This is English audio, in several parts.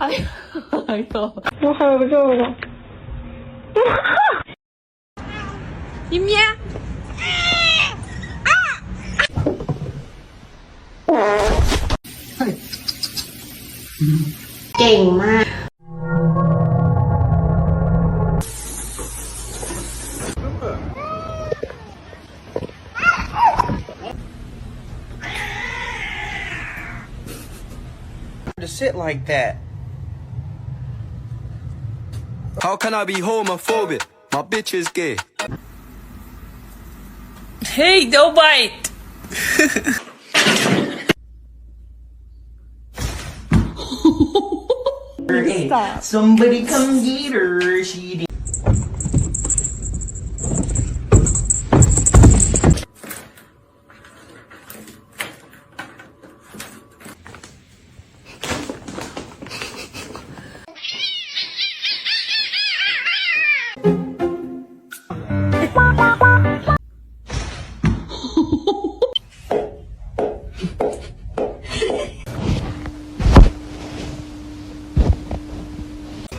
Ay, ay, no. No, no. Y mía. เก่งมาก To sit like that. How can I be homophobic? My bitch is gay. Hey, don't bite. Stop. Somebody come get her. She did.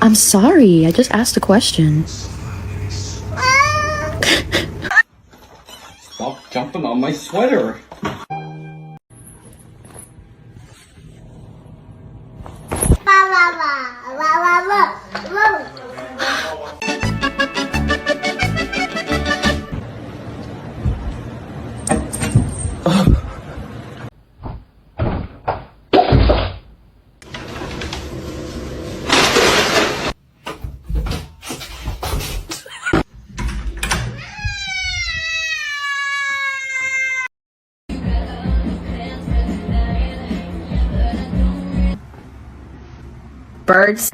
I'm sorry, I just asked a question. Stop jumping on my sweater. Birds.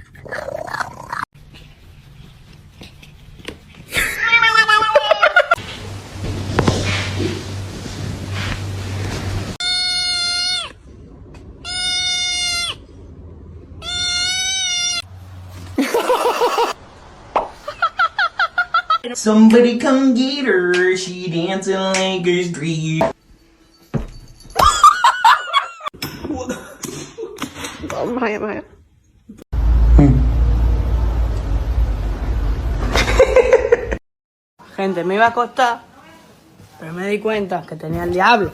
Somebody come get her. She dancing like a street. Vaya. Gente, me iba a acostar, pero me di cuenta que tenía el diablo.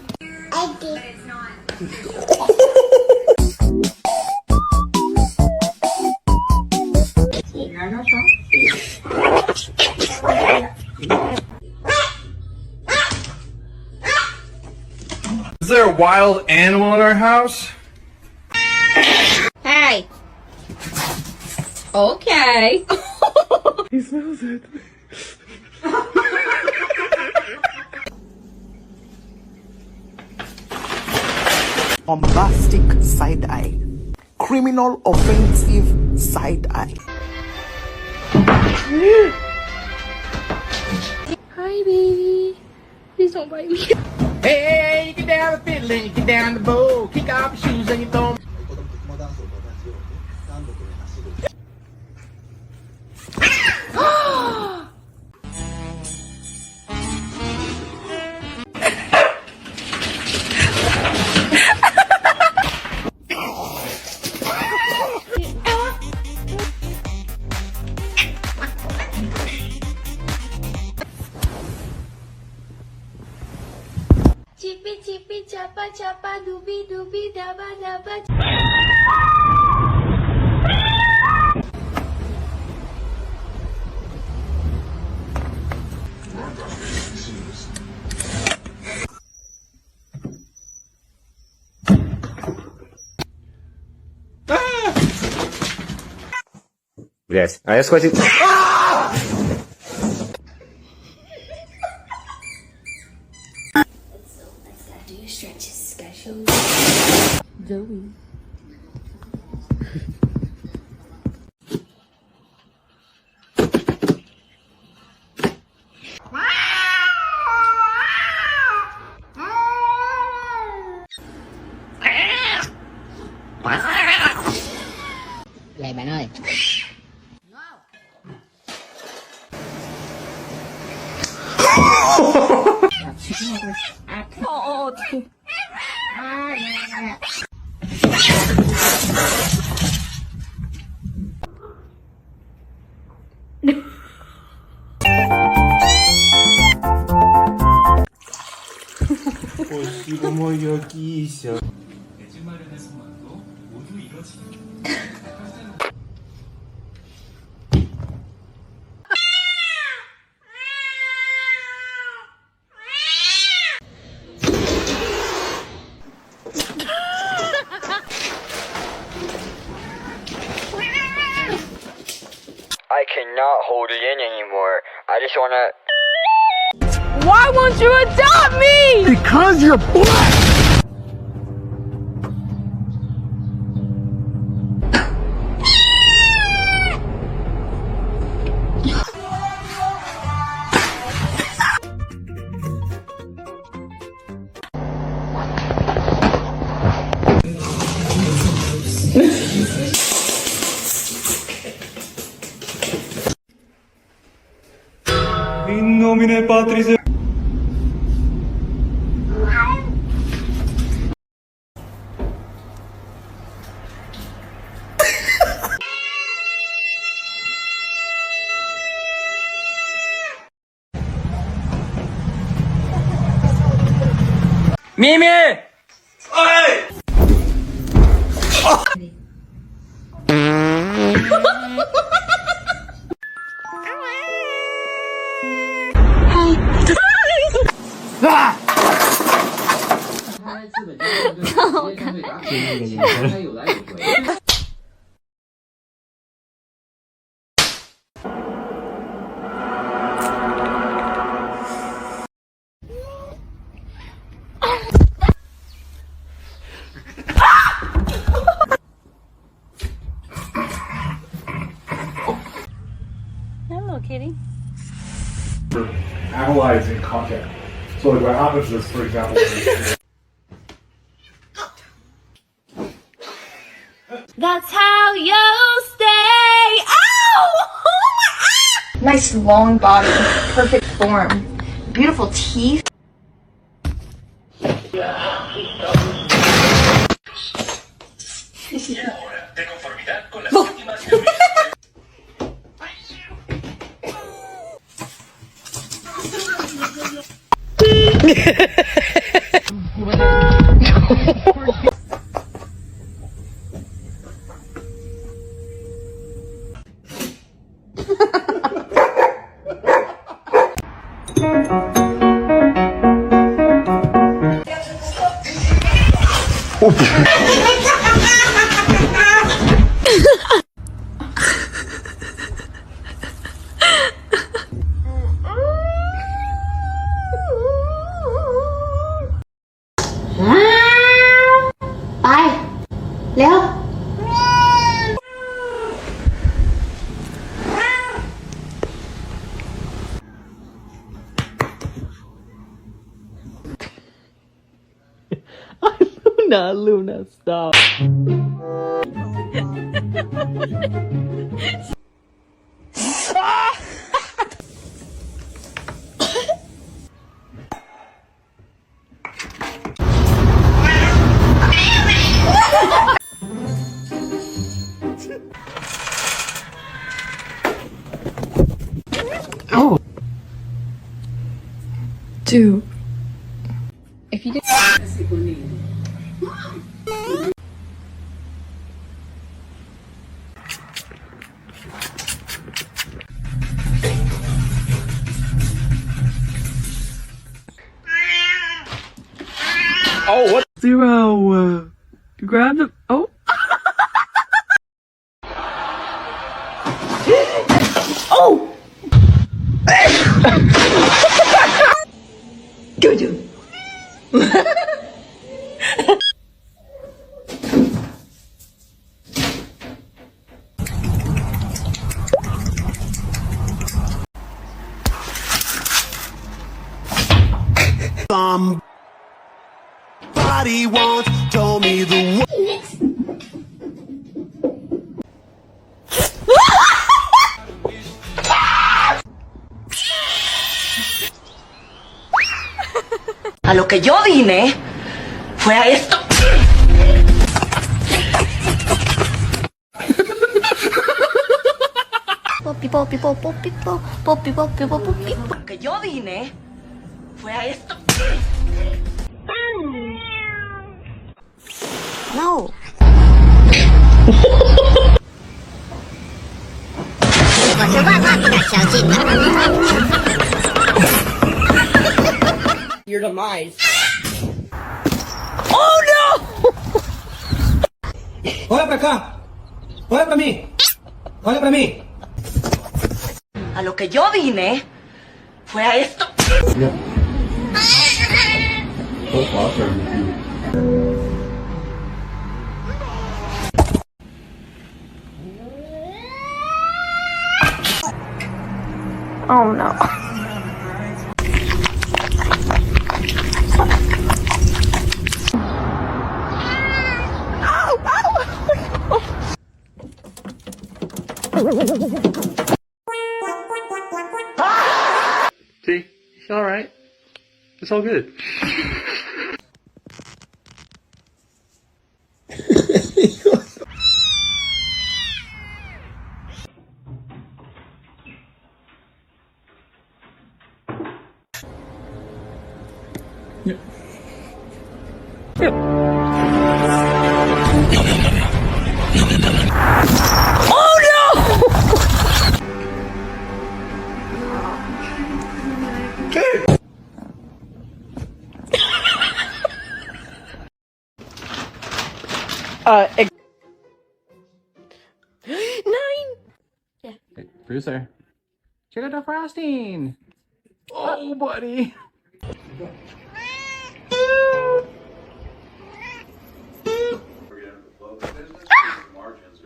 Is there a wild animal in our house? Hey. Okay. He smells it. Bombastic side eye. Criminal offensive side eye. Hi, baby. Please don't bite me. Hey, you get down the fiddle and you get down the bow. Kick off your shoes and you throw 'em. Chippy, chippy, chapa, chapa, doobie, doobie, dabba, dabba. Блять, а я схватил... Zoe. Vậy bạn ơi. 어떡해. moja kisia. I cannot hold it in anymore. I just wanna. Why won't you adopt me? Because you're black! In nomine Patris et Mimi! Hello, kitty. analyzing content. So like what happens is, for example, That's how you stay. Ow! Nice long body, perfect form, beautiful teeth. Luna, stop. Oh. Dude. If you did. Oh, what? Zero. Grab the. Oh. Oh. Go do. Somebody once told me the A lo que yo vine fue a esto. Poppy, poppy, poppy, poppy, poppy, poppy, poppy. Lo que yo vine fue a esto. Your demise. Oh no! Hola para acá. Hola para mí. Hola para mí. A lo que yo vine fue a esto. Oh no. See? It's alright. It's all good. Nine. Hey, producer. Check out the frosting. Oh, buddy.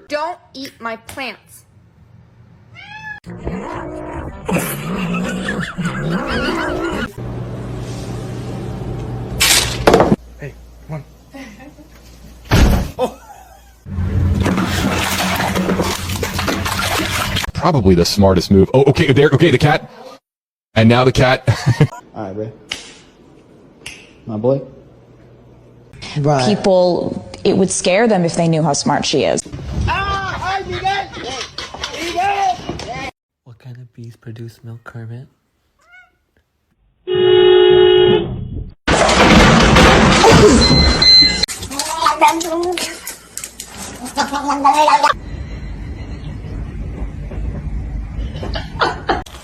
Don't eat my plants. Hey, come on. Probably the smartest move. Oh, okay, there. Okay, the cat. And now the cat. All right, Ray. My boy. People, it would scare them if they knew how smart she is. What kind of bees produce milk, Kermit?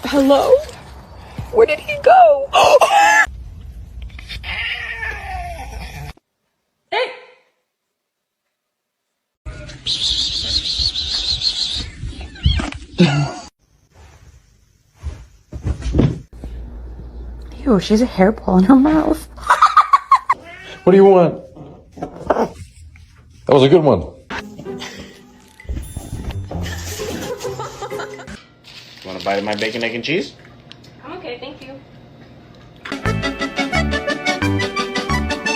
Hello? Where did he go? Ew, she has a hairball in her mouth. What do you want? That was a good one. Want a bite of my bacon, egg, and cheese? I'm okay, thank you.